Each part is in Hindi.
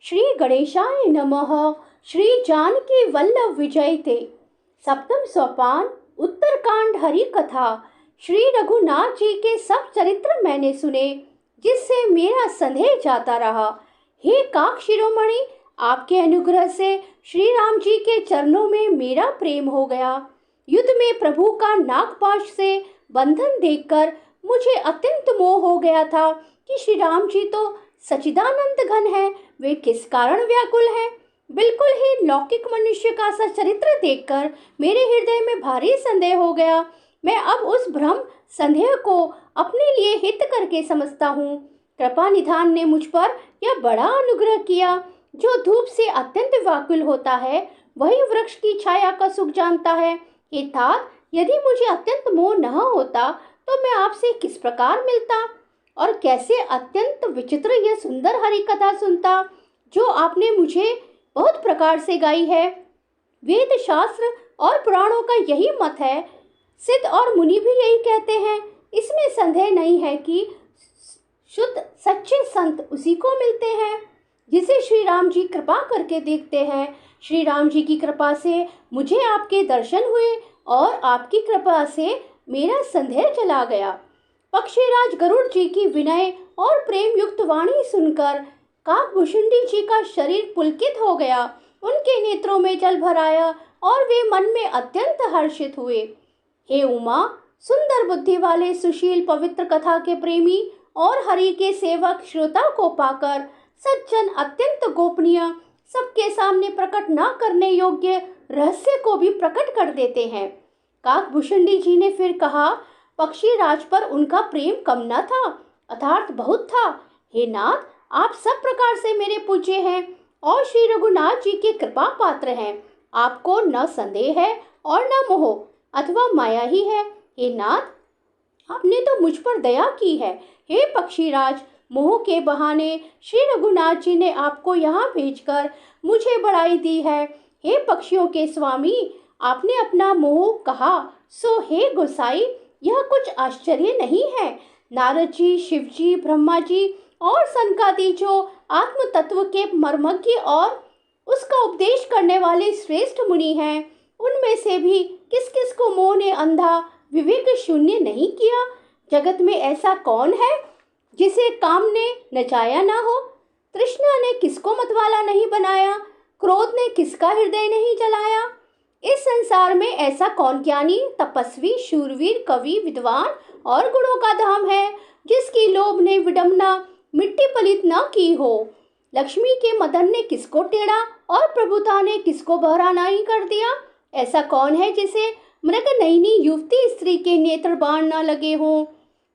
श्री गणेशाय नमः। श्री जानकी वल्लभ विजयते। सप्तम सोपान उत्तरकांड हरि कथा। श्री रघुनाथ जी के सब चरित्र मैंने सुने, जिससे मेरा संदेह जाता रहा। हे काक शिरोमणि, आपके अनुग्रह से श्री राम जी के चरणों में मेरा प्रेम हो गया। युद्ध में प्रभु का नागपाश से बंधन देखकर मुझे अत्यंत मोह हो गया था कि श्री राम जी तो सच्चिदानंद घन है, वे किस कारण व्याकुल हैं। बिल्कुल ही लौकिक मनुष्य का सा चरित्र देखकर मेरे हृदय में भारी संदेह हो गया। मैं अब उस भ्रम संदेह को अपने लिए हित करके समझता हूँ। कृपा निधान ने मुझ पर यह बड़ा अनुग्रह किया। जो धूप से अत्यंत व्याकुल होता है, वही वृक्ष की छाया का सुख जानता है। हे तात, यदि मुझे अत्यंत मोह न होता तो मैं आपसे किस प्रकार मिलता और कैसे अत्यंत विचित्र यह सुंदर हरि कथा सुनता, जो आपने मुझे बहुत प्रकार से गाई है। वेद शास्त्र और पुराणों का यही मत है, सिद्ध और मुनि भी यही कहते हैं। इसमें संदेह नहीं है कि शुद्ध सच्चे संत उसी को मिलते हैं जिसे श्री राम जी कृपा करके देखते हैं। श्री राम जी की कृपा से मुझे आपके दर्शन हुए और आपकी कृपा से मेरा संदेह चला गया। पक्षीराज गरुड़ जी की विनय और प्रेम युक्त वाणी सुनकर काकभूषुंडी जी का शरीर पुलकित हो गया। उनके नेत्रों में जल भर आया और वे मन में अत्यंत हर्षित हुए। हे उमा, सुंदर बुद्धि वाले सुशील पवित्र कथा के प्रेमी और हरि के सेवक श्रोता को पाकर सज्जन अत्यंत गोपनीय, सबके सामने प्रकट न करने योग्य रहस्य को भी प्रकट कर देते हैं। काकभूषुंडी जी ने फिर कहा, पक्षीराज पर उनका प्रेम कम न था, अर्थात बहुत था। हे नाथ, आप सब प्रकार से मेरे पूज्य हैं और श्री रघुनाथ जी के कृपा पात्र हैं। आपको न संदेह है और न मोह अथवा माया ही है। हे नाथ, आपने तो मुझ पर दया की है। हे पक्षीराज, मोह के बहाने श्री रघुनाथ जी ने आपको यहाँ भेजकर मुझे बढ़ाई दी है। हे पक्षियों के स्वामी, आपने अपना मोह कहा, सो हे गोसाई, यह कुछ आश्चर्य नहीं है। नारद जी, शिव जी, ब्रह्मा जी और सनकादि जो आत्म तत्व के मर्मज्ञ और उसका उपदेश करने वाले श्रेष्ठ मुनि हैं, उनमें से भी किस किस को मोह ने अंधा विवेक शून्य नहीं किया। जगत में ऐसा कौन है जिसे काम ने नचाया ना हो। तृष्णा ने किसको मतवाला नहीं बनाया, क्रोध ने किसका हृदय नहीं जलाया। इस संसार में ऐसा कौन ज्ञानी, तपस्वी, शूरवीर, कवि, विद्वान और गुणों का धाम है, जिसकी लोभ ने विडंबना मिट्टी पलित न की हो। लक्ष्मी के मदन ने किसको टेढ़ा और प्रभुता ने किसको बहरा नहीं कर दिया। ऐसा कौन है जिसे मृग नयनी युवती स्त्री के नेत्र बाण न लगे हों।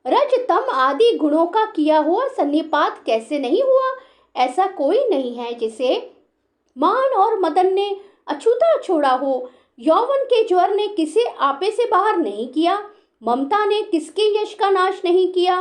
रज तम आदि गुणों का किया हुआ सन्निपात कैसे नहीं हुआ। ऐसा कोई नहीं है जिसे मान और मदन ने अछूता छोड़ा हो। यौवन के ज्वर ने किसे आपे से बाहर नहीं किया। ममता ने किसके यश का नाश नहीं किया।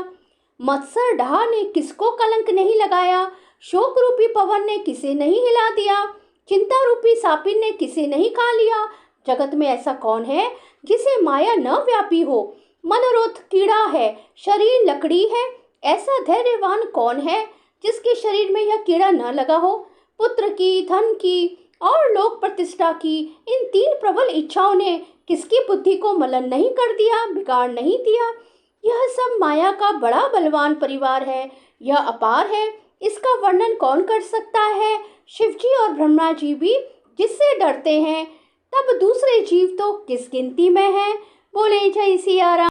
मत्सर डाह ने किसको कलंक नहीं लगाया। शोक रूपी पवन ने किसे नहीं हिला दिया। चिंता रूपी सापिन ने किसे नहीं खा लिया। जगत में ऐसा कौन है जिसे माया न व्यापी हो। मनोरथ कीड़ा है, शरीर लकड़ी है। ऐसा धैर्यवान कौन है जिसके शरीर में यह कीड़ा न लगा हो। पुत्र की, धन की और लोक प्रतिष्ठा की इन तीन प्रबल इच्छाओं ने किसकी बुद्धि को मलन नहीं कर दिया, बिगाड़ नहीं दिया। यह सब माया का बड़ा बलवान परिवार है, यह अपार है, इसका वर्णन कौन कर सकता है। शिव जी और ब्रह्मा जी भी जिससे डरते हैं, तब दूसरे जीव तो किस गिनती में हैं। बोले जय सिया राम।